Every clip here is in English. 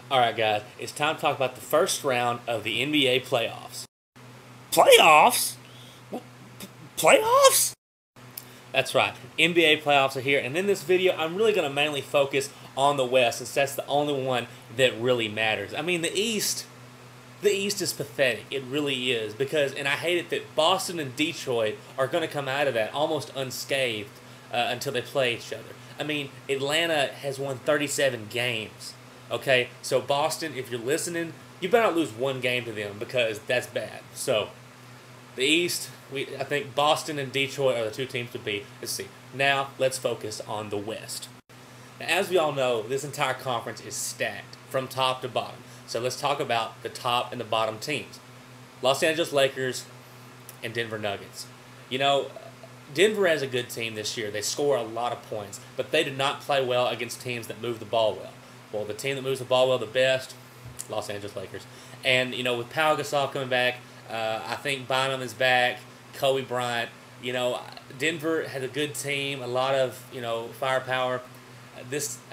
All right, guys, it's time to talk about the first round of the NBA playoffs. Playoffs? Playoffs? That's right. NBA playoffs are here, and in this video, I'm really going to mainly focus on the West, since that's the only one that really matters. I mean, the East is pathetic. It really is, and I hate it that Boston and Detroit are going to come out of that almost unscathed until they play each other. I mean, Atlanta has won 37 games. Okay, so Boston, if you're listening, you better not lose one game to them, because that's bad. So, the East, I think Boston and Detroit are the two teams to beat. Let's see. Now, let's focus on the West. Now, as we all know, this entire conference is stacked from top to bottom. So let's talk about the top and the bottom teams. Los Angeles Lakers and Denver Nuggets. You know, Denver has a good team this year. They score a lot of points, but they do not play well against teams that move the ball well. Well, the team that moves the ball well the best, Los Angeles Lakers. And, you know, with Pau Gasol coming back, I think Bynum is back, Kobe Bryant. You know, Denver has a good team, a lot of, firepower.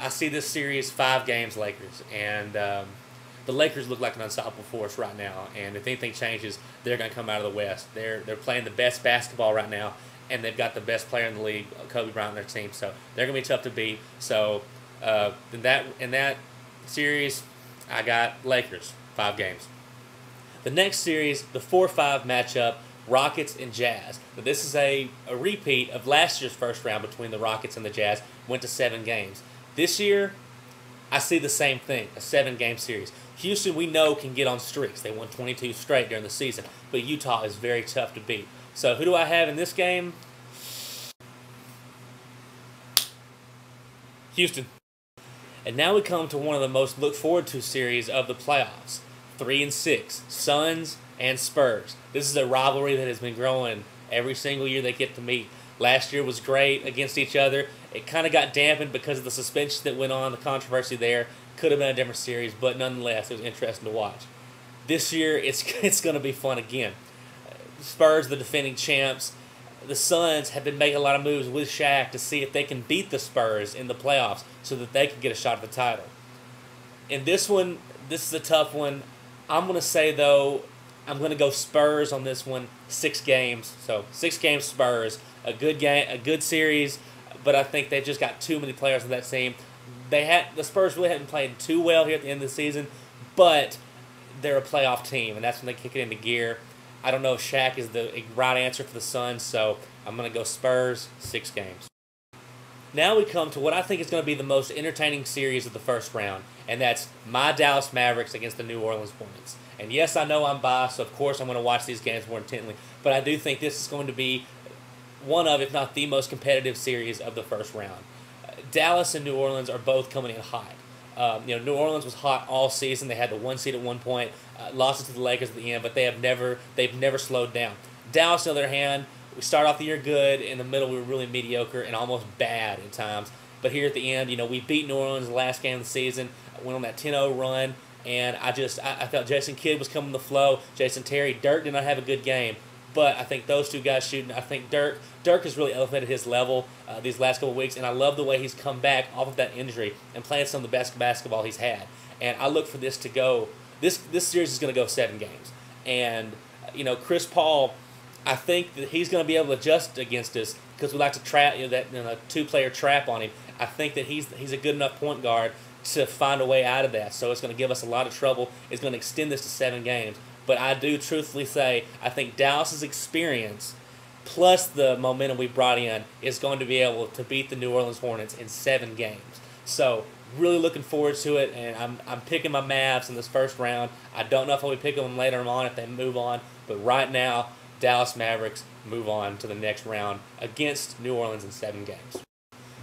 I see this series 5 games Lakers, and the Lakers look like an unstoppable force right now. And if anything changes, they're going to come out of the West. They're playing the best basketball right now, and they've got the best player in the league, Kobe Bryant, on their team. So they're going to be tough to beat. So in that series, I got Lakers 5 games. The next series, the 4-5 matchup, Rockets and Jazz. But this is a repeat of last year's first round between the Rockets and the Jazz. Went to 7 games. This year, I see the same thing, a 7-game series. Houston, we know, can get on streaks. They won 22 straight during the season. But Utah is very tough to beat. So who do I have in this game? Houston. And now we come to one of the most looked forward to series of the playoffs. 3 and 6, Suns and Spurs. This is a rivalry that has been growing every single year they get to meet. Last year was great against each other. It kind of got dampened because of the suspension that went on, the controversy there. Could have been a different series, but nonetheless, it was interesting to watch. This year, it's going to be fun again. Spurs, the defending champs. The Suns have been making a lot of moves with Shaq to see if they can beat the Spurs in the playoffs so that they can get a shot at the title. In this one, this is a tough one. I'm going to say, though, I'm going to go Spurs on this one. 6 games. So 6 games Spurs. A good game, a good series, but I think they've just got too many players on that team. The Spurs really haven't played too well here at the end of the season, but they're a playoff team, and that's when they kick it into gear. I don't know if Shaq is the right answer for the Suns, so I'm going to go Spurs, 6 games. Now we come to what I think is going to be the most entertaining series of the first round, and that's my Dallas Mavericks against the New Orleans Hornets. And yes, I know I'm biased, so of course I'm going to watch these games more intently, but I do think this is going to be one of, if not the most competitive series of the first round. Dallas and New Orleans are both coming in hot. New Orleans was hot all season. They had the 1 seed at one point, lost it to the Lakers at the end, but they've never slowed down. Dallas, on the other hand, we start off the year good. In the middle, we were really mediocre and almost bad at times. But here at the end, we beat New Orleans the last game of the season, went on that 10-0 run, and I felt Jason Kidd was coming to the flow. Jason Terry, Dirk did not have a good game. But I think those two guys shooting, I think Dirk has really elevated his level these last couple of weeks, and I love the way he's come back off of that injury and playing some of the best basketball he's had. And I look for this to go, this series is going to go 7 games. And, Chris Paul, I think that he's going to be able to adjust against us because we like to trap, that 2-player trap on him. I think that he's a good enough point guard to find a way out of that. So it's going to give us a lot of trouble. It's going to extend this to 7 games. But I do truthfully say I think Dallas's experience plus the momentum we brought in is going to be able to beat the New Orleans Hornets in 7 games. So really looking forward to it, and I'm picking my Mavs in this first round. I don't know if I'll be picking them later on if they move on, but right now Dallas Mavericks move on to the next round against New Orleans in 7 games.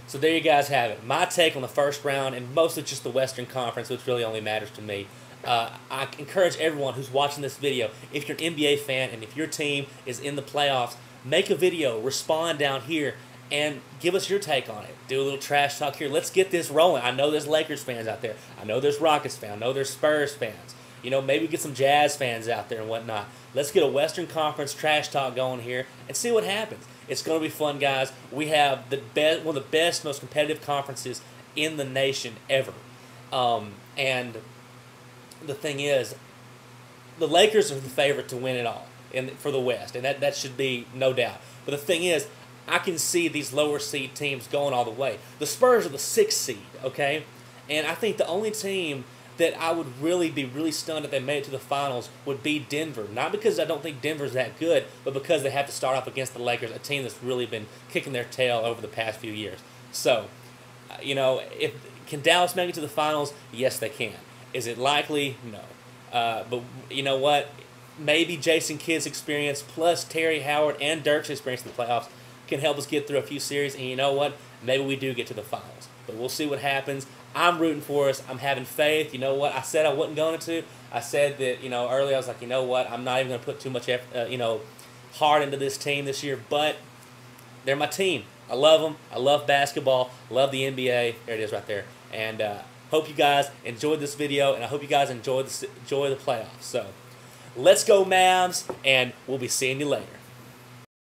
So there you guys have it. My take on the first round, and mostly just the Western Conference, which really only matters to me. I encourage everyone who's watching this video, if you're an NBA fan and if your team is in the playoffs, make a video, respond down here, and give us your take on it. Do a little trash talk here. Let's get this rolling. I know there's Lakers fans out there. I know there's Rockets fans. I know there's Spurs fans. Maybe get some Jazz fans out there and whatnot. Let's get a Western Conference trash talk going here and see what happens. It's going to be fun, guys. We have one of the best, most competitive conferences in the nation ever. And the thing is, the Lakers are the favorite to win it all for the West, and that should be no doubt. But the thing is, I can see these lower seed teams going all the way. The Spurs are the 6th seed, okay? And I think the only team that I would really be really stunned if they made it to the finals would be Denver. Not because I don't think Denver's that good, but because they have to start off against the Lakers, a team that's really been kicking their tail over the past few years. So, can Dallas make it to the finals? Yes, they can. Is it likely? No. But you know what? Maybe Jason Kidd's experience plus Terry Howard and Dirk's experience in the playoffs can help us get through a few series. And you know what? Maybe we do get to the finals. But we'll see what happens. I'm rooting for us. I'm having faith. You know what? I said I wasn't going to. I said that, earlier I was like, you know what? I'm not even going to put too much effort, heart into this team this year. But they're my team. I love them. I love basketball. Love the NBA. There it is right there. And hope you guys enjoyed this video, and I hope you guys enjoy the playoffs. So let's go Mavs, and we'll be seeing you later.